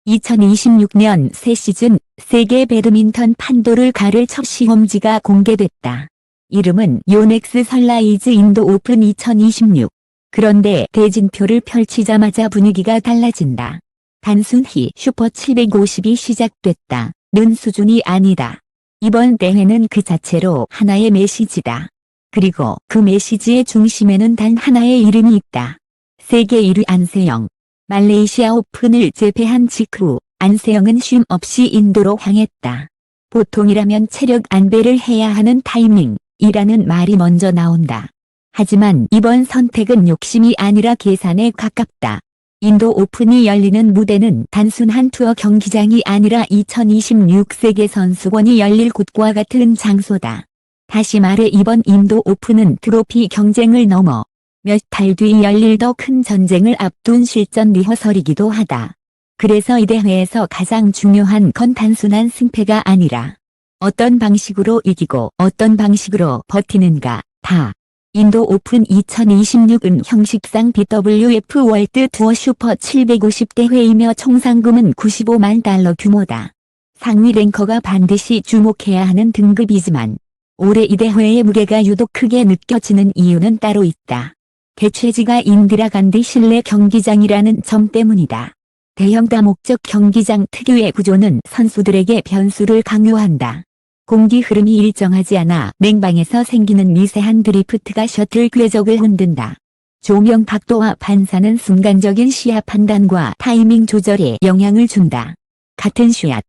2026년 새 시즌 세계 배드민턴 판도를 가를 첫 시험지가 공개됐다. 이름은 요넥스 선라이즈 인도 오픈 2026. 그런데 대진표를 펼치자마자 분위기가 달라진다. 단순히 슈퍼 750이 시작됐다는 수준이 아니다. 이번 대회는 그 자체로 하나의 메시지다. 그리고 그 메시지의 중심에는 단 하나의 이름이 있다. 세계 1위 안세영. 말레이시아 오픈을 제패한 직후 안세영은 쉼 없이 인도로 향했다. 보통이라면 체력 안배를 해야 하는 타이밍이라는 말이 먼저 나온다. 하지만 이번 선택은 욕심이 아니라 계산에 가깝다. 인도 오픈이 열리는 무대는 단순한 투어 경기장이 아니라 2026 세계선수권이 열릴 곳과 같은 장소다. 다시 말해 이번 인도 오픈은 트로피 경쟁을 넘어 몇 달 뒤 열릴 더 큰 전쟁을 앞둔 실전 리허설이기도 하다. 그래서 이 대회에서 가장 중요한 건 단순한 승패가 아니라 어떤 방식으로 이기고 어떤 방식으로 버티는가 다. 인도 오픈 2026은 형식상 BWF 월드 투어 슈퍼 750 대회이며 총 상금은 95만 달러 규모다. 상위 랭커가 반드시 주목해야 하는 등급이지만 올해 이 대회의 무게가 유독 크게 느껴지는 이유는 따로 있다. 개최지가 인디라 간디 실내 경기장이라는 점 때문이다. 대형 다목적 경기장 특유의 구조는 선수들에게 변수를 강요한다. 공기 흐름이 일정하지 않아 냉방에서 생기는 미세한 드리프트가 셔틀 궤적을 흔든다. 조명 각도와 반사는 순간적인 시야 판단과 타이밍 조절에 영향을 준다. 같은 샷,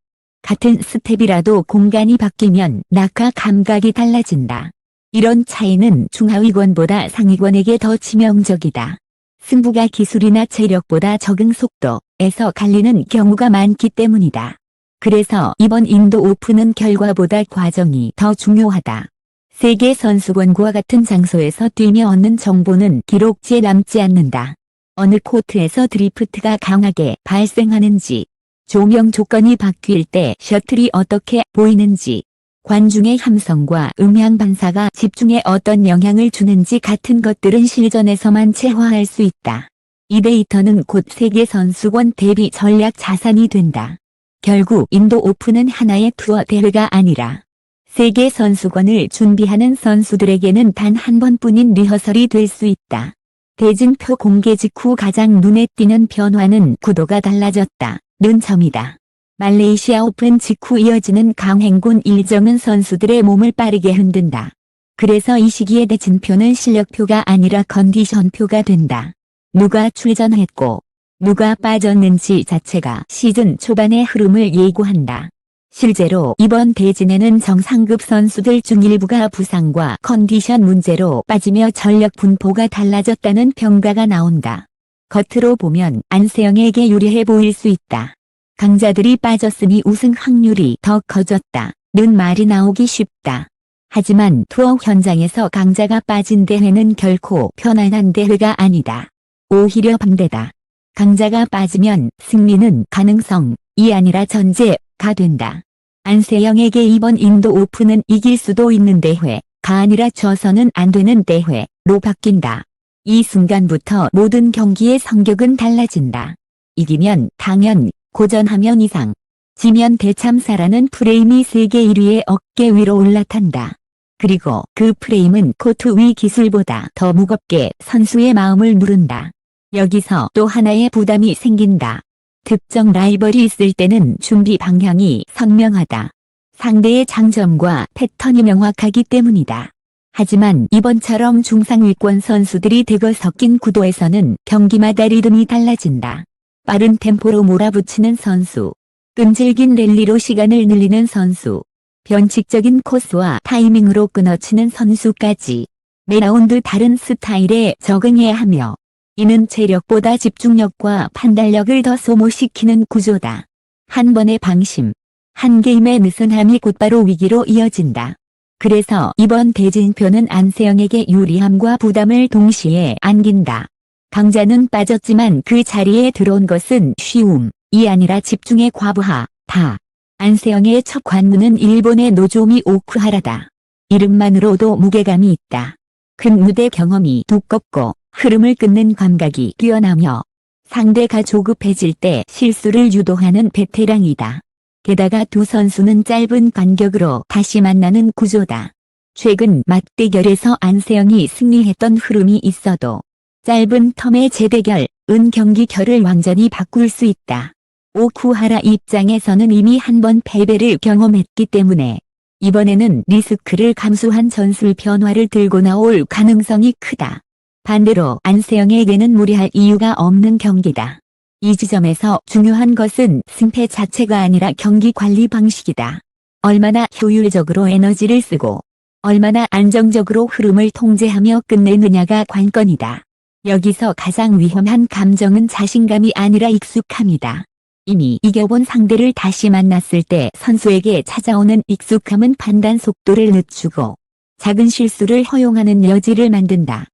같은 스텝이라도 공간이 바뀌면 낙하 감각이 달라진다. 이런 차이는 중하위권보다 상위권에게 더 치명적이다. 승부가 기술이나 체력보다 적응 속도에서 갈리는 경우가 많기 때문이다. 그래서 이번 인도 오픈은 결과보다 과정이 더 중요하다. 세계 선수권과 같은 장소에서 뛰며 얻는 정보는 기록지에 남지 않는다. 어느 코트에서 드리프트가 강하게 발생하는지, 조명 조건이 바뀔 때 셔틀이 어떻게 보이는지, 관중의 함성과 음향 반사가 집중에 어떤 영향을 주는지 같은 것들은 실전에서만 체화할 수 있다. 이 데이터는 곧 세계 선수권 대비 전략 자산이 된다. 결국 인도 오픈은 하나의 투어 대회가 아니라 세계 선수권을 준비하는 선수들에게는 단 한 번뿐인 리허설이 될 수 있다. 대진표 공개 직후 가장 눈에 띄는 변화는 구도가 달라졌다는 점이다. 말레이시아 오픈 직후 이어지는 강행군 일정은 선수들의 몸을 빠르게 흔든다. 그래서 이 시기의 대진표는 실력표가 아니라 컨디션표가 된다. 누가 출전했고 누가 빠졌는지 자체가 시즌 초반의 흐름을 예고한다. 실제로 이번 대진에는 정상급 선수들 중 일부가 부상과 컨디션 문제로 빠지며 전력 분포가 달라졌다는 평가가 나온다. 겉으로 보면 안세영에게 유리해 보일 수 있다. 강자들이 빠졌으니 우승 확률이 더 커졌다는 말이 나오기 쉽다. 하지만 투어 현장에서 강자가 빠진 대회는 결코 편안한 대회가 아니다. 오히려 반대다. 강자가 빠지면 승리는 가능성이 아니라 전제가 된다. 안세영에게 이번 인도 오픈은 이길 수도 있는 대회가 아니라 져서는 안 되는 대회로 바뀐다. 이 순간부터 모든 경기의 성격은 달라진다. 이기면 당연, 고전하면 이상, 지면 대참사라는 프레임이 세계 1위의 어깨 위로 올라탄다. 그리고 그 프레임은 코트 위 기술보다 더 무겁게 선수의 마음을 누른다. 여기서 또 하나의 부담이 생긴다. 특정 라이벌이 있을 때는 준비 방향이 선명하다. 상대의 장점과 패턴이 명확하기 때문이다. 하지만 이번처럼 중상위권 선수들이 대거 섞인 구도에서는 경기마다 리듬이 달라진다. 빠른 템포로 몰아붙이는 선수, 끈질긴 랠리로 시간을 늘리는 선수, 변칙적인 코스와 타이밍으로 끊어치는 선수까지 매 라운드 다른 스타일에 적응해야 하며 이는 체력보다 집중력과 판단력을 더 소모시키는 구조다. 한 번의 방심, 한 게임의 느슨함이 곧바로 위기로 이어진다. 그래서 이번 대진표는 안세영에게 유리함과 부담을 동시에 안긴다. 강자는 빠졌지만 그 자리에 들어온 것은 쉬움이 아니라 집중의 과부하다. 안세영의 첫 관문은 일본의 노조미 오쿠하라다. 이름만으로도 무게감이 있다. 큰 무대 경험이 두껍고 흐름을 끊는 감각이 뛰어나며 상대가 조급해질 때 실수를 유도하는 베테랑이다. 게다가 두 선수는 짧은 간격으로 다시 만나는 구조다. 최근 맞대결에서 안세영이 승리했던 흐름이 있어도 짧은 텀의 재대결, 경기 결을 완전히 바꿀 수 있다. 오쿠하라 입장에서는 이미 한 번 패배를 경험했기 때문에 이번에는 리스크를 감수한 전술 변화를 들고 나올 가능성이 크다. 반대로 안세영에게는 무리할 이유가 없는 경기다. 이 지점에서 중요한 것은 승패 자체가 아니라 경기 관리 방식이다. 얼마나 효율적으로 에너지를 쓰고 얼마나 안정적으로 흐름을 통제하며 끝내느냐가 관건이다. 여기서 가장 위험한 감정은 자신감이 아니라 익숙함이다. 이미 이겨본 상대를 다시 만났을 때 선수에게 찾아오는 익숙함은 판단 속도를 늦추고 작은 실수를 허용하는 여지를 만든다.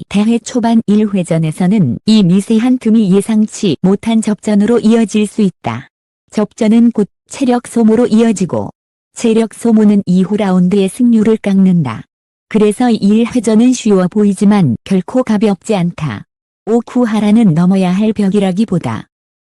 대회 초반 1회전에서는 이 미세한 틈이 예상치 못한 접전으로 이어질 수 있다. 접전은 곧 체력 소모로 이어지고 체력 소모는 이후 라운드의 승률을 깎는다. 그래서 1회전은 쉬워 보이지만 결코 가볍지 않다. 오쿠하라는 넘어야 할 벽이라기보다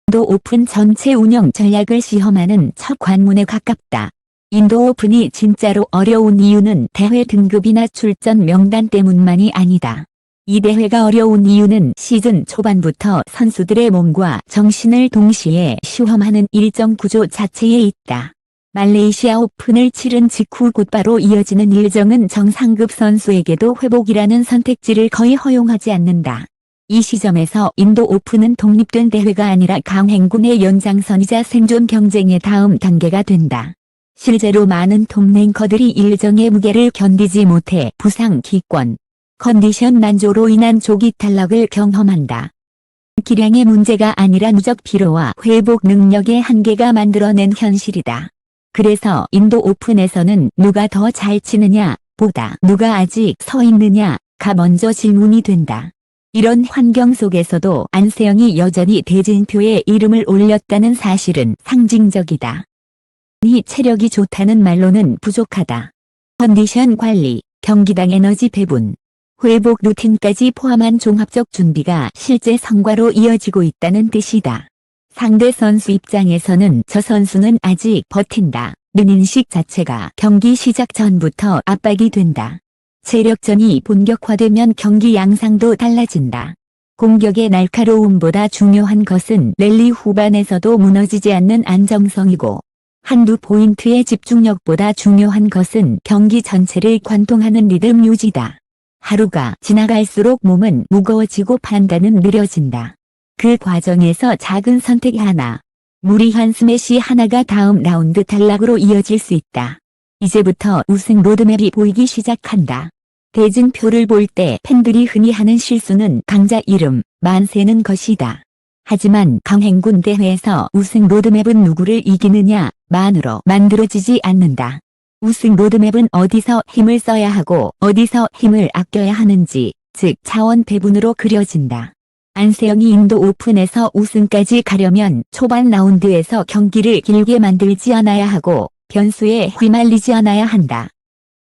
인도 오픈 전체 운영 전략을 시험하는 첫 관문에 가깝다. 인도 오픈이 진짜로 어려운 이유는 대회 등급이나 출전 명단 때문만이 아니다. 이 대회가 어려운 이유는 시즌 초반부터 선수들의 몸과 정신을 동시에 시험하는 일정 구조 자체에 있다. 말레이시아 오픈을 치른 직후 곧바로 이어지는 일정은 정상급 선수에게도 회복이라는 선택지를 거의 허용하지 않는다. 이 시점에서 인도 오픈은 독립된 대회가 아니라 강행군의 연장선이자 생존 경쟁의 다음 단계가 된다. 실제로 많은 톱랭커들이 일정의 무게를 견디지 못해 부상 기권, 컨디션 난조로 인한 조기 탈락을 경험한다. 기량의 문제가 아니라 누적 피로와 회복 능력의 한계가 만들어낸 현실이다. 그래서 인도 오픈에서는 누가 더 잘 치느냐 보다 누가 아직 서 있느냐가 먼저 질문이 된다. 이런 환경 속에서도 안세영이 여전히 대진표에 이름을 올렸다는 사실은 상징적이다. 이 체력이 좋다는 말로는 부족하다. 컨디션 관리, 경기당 에너지 배분, 회복 루틴까지 포함한 종합적 준비가 실제 성과로 이어지고 있다는 뜻이다. 상대 선수 입장에서는 저 선수는 아직 버틴다 는 인식 자체가 경기 시작 전부터 압박이 된다. 체력전이 본격화되면 경기 양상도 달라진다. 공격의 날카로움보다 중요한 것은 랠리 후반에서도 무너지지 않는 안정성이고 한두 포인트의 집중력보다 중요한 것은 경기 전체를 관통하는 리듬 유지다. 하루가 지나갈수록 몸은 무거워지고 판단은 느려진다. 그 과정에서 작은 선택 하나, 무리한 스매시 하나가 다음 라운드 탈락으로 이어질 수 있다. 이제부터 우승 로드맵이 보이기 시작한다. 대진표를 볼 때 팬들이 흔히 하는 실수는 강자 이름, 만세는 것이다. 하지만 강행군 대회에서 우승 로드맵은 누구를 이기느냐, 만으로 만들어지지 않는다. 우승 로드맵은 어디서 힘을 써야 하고 어디서 힘을 아껴야 하는지, 즉 차원 배분으로 그려진다. 안세영이 인도 오픈에서 우승까지 가려면 초반 라운드에서 경기를 길게 만들지 않아야 하고 변수에 휘말리지 않아야 한다.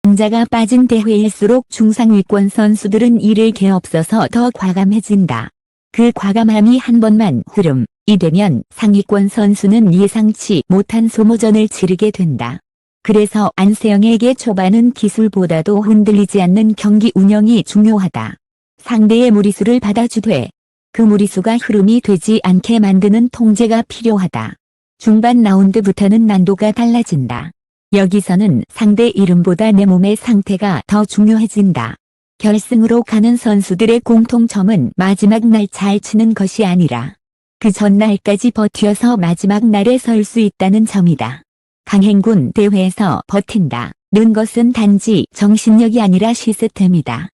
강자가 빠진 대회일수록 중상위권 선수들은 이를 개없어서 더 과감해진다. 그 과감함이 한 번만 흐름이 되면 상위권 선수는 예상치 못한 소모전을 치르게 된다. 그래서 안세영에게 초반은 기술보다도 흔들리지 않는 경기 운영이 중요하다. 상대의 무리수를 받아주되 그 무리수가 흐름이 되지 않게 만드는 통제가 필요하다. 중반 라운드부터는 난도가 달라진다. 여기서는 상대 이름보다 내 몸의 상태가 더 중요해진다. 결승으로 가는 선수들의 공통점은 마지막 날 잘 치는 것이 아니라 그 전날까지 버텨서 마지막 날에 설 수 있다는 점이다. 강행군 대회에서 버틴다는 것은 단지 정신력이 아니라 시스템이다.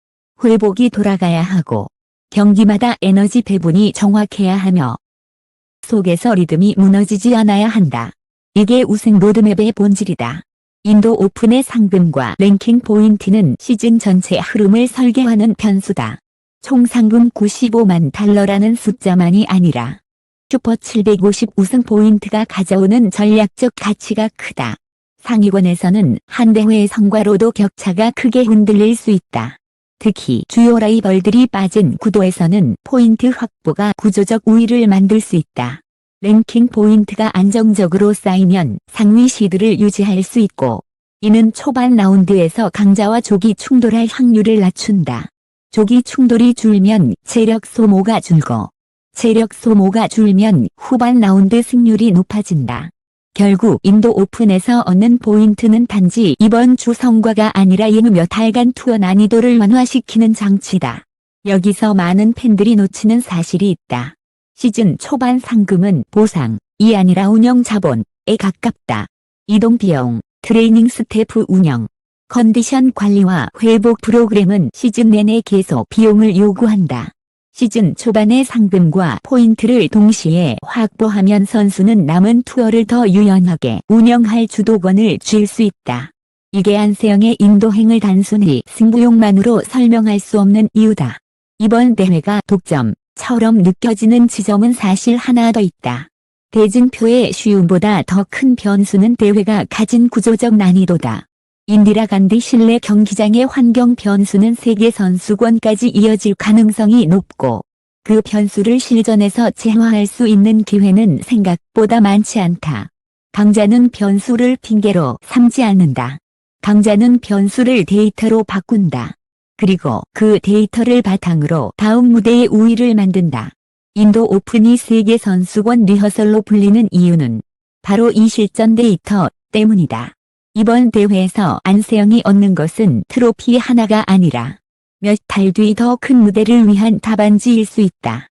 회복이 돌아가야 하고 경기마다 에너지 배분이 정확해야 하며 속에서 리듬이 무너지지 않아야 한다. 이게 우승 로드맵의 본질이다. 인도 오픈의 상금과 랭킹 포인트는 시즌 전체 흐름을 설계하는 변수다. 총 상금 95만 달러라는 숫자만이 아니라 슈퍼 750 우승 포인트가 가져오는 전략적 가치가 크다. 상위권에서는 한 대회의 성과로도 격차가 크게 흔들릴 수 있다. 특히 주요 라이벌들이 빠진 구도에서는 포인트 확보가 구조적 우위를 만들 수 있다. 랭킹 포인트가 안정적으로 쌓이면 상위 시드를 유지할 수 있고, 이는 초반 라운드에서 강자와 족이 충돌할 확률을 낮춘다. 족이 충돌이 줄면 체력 소모가 줄고, 체력 소모가 줄면 후반 라운드 승률이 높아진다. 결국 인도 오픈에서 얻는 포인트는 단지 이번 주 성과가 아니라 이후 몇 달간 투어 난이도를 완화시키는 장치다. 여기서 많은 팬들이 놓치는 사실이 있다. 시즌 초반 상금은 보상이 아니라 운영 자본에 가깝다. 이동 비용, 트레이닝 스태프 운영, 컨디션 관리와 회복 프로그램은 시즌 내내 계속 비용을 요구한다. 시즌 초반의 상금과 포인트를 동시에 확보하면 선수는 남은 투어를 더 유연하게 운영할 주도권을 쥘 수 있다. 이게 안세영의 인도행을 단순히 승부욕만으로 설명할 수 없는 이유다. 이번 대회가 독점처럼 느껴지는 지점은 사실 하나 더 있다. 대진표의 쉬움보다 더 큰 변수는 대회가 가진 구조적 난이도다. 인디라 간디 실내 경기장의 환경 변수는 세계 선수권까지 이어질 가능성이 높고, 그 변수를 실전에서 제어할 수 있는 기회는 생각보다 많지 않다. 강자는 변수를 핑계로 삼지 않는다. 강자는 변수를 데이터로 바꾼다. 그리고 그 데이터를 바탕으로 다음 무대의 우위를 만든다. 인도 오픈이 세계 선수권 리허설로 불리는 이유는 바로 이 실전 데이터 때문이다. 이번 대회에서 안세영이 얻는 것은 트로피 하나가 아니라 몇 달 뒤 더 큰 무대를 위한 답안지일 수 있다.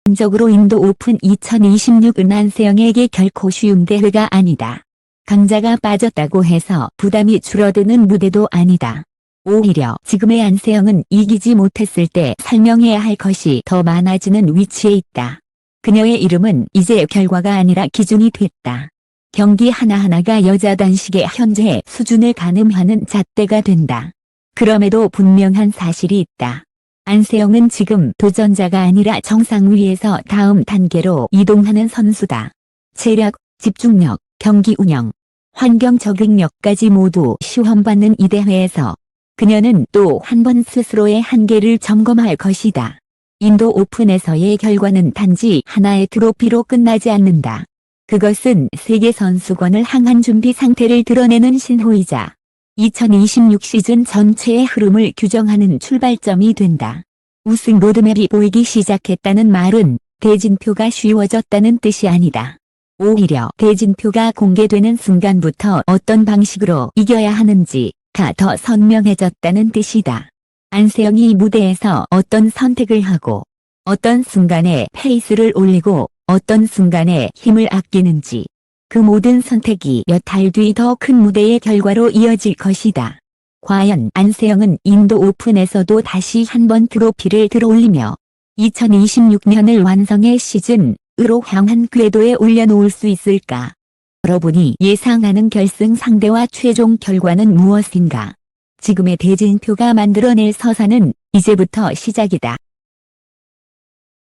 개인적으로 인도 오픈 2026은 안세영에게 결코 쉬운 대회가 아니다. 강자가 빠졌다고 해서 부담이 줄어드는 무대도 아니다. 오히려 지금의 안세영은 이기지 못했을 때 설명해야 할 것이 더 많아지는 위치에 있다. 그녀의 이름은 이제 결과가 아니라 기준이 됐다. 경기 하나하나가 여자 단식의 현재 수준을 가늠하는 잣대가 된다. 그럼에도 분명한 사실이 있다. 안세영은 지금 도전자가 아니라 정상 위에서 다음 단계로 이동하는 선수다. 체력, 집중력, 경기 운영, 환경 적응력까지 모두 시험받는 이 대회에서 그녀는 또 한 번 스스로의 한계를 점검할 것이다. 인도 오픈에서의 결과는 단지 하나의 트로피로 끝나지 않는다. 그것은 세계 선수권을 향한 준비 상태를 드러내는 신호이자 2026 시즌 전체의 흐름을 규정하는 출발점이 된다. 우승 로드맵이 보이기 시작했다는 말은 대진표가 쉬워졌다는 뜻이 아니다. 오히려 대진표가 공개되는 순간부터 어떤 방식으로 이겨야 하는지가 더 선명해졌다는 뜻이다. 안세영이 이 무대에서 어떤 선택을 하고 어떤 순간에 페이스를 올리고 어떤 순간에 힘을 아끼는지, 그 모든 선택이 몇 달 뒤 더 큰 무대의 결과로 이어질 것이다. 과연 안세영은 인도 오픈에서도 다시 한번 트로피를 들어올리며 2026년을 완성의 시즌으로 향한 궤도에 올려놓을 수 있을까? 여러분이 예상하는 결승 상대와 최종 결과는 무엇인가? 지금의 대진표가 만들어낼 서사는 이제부터 시작이다.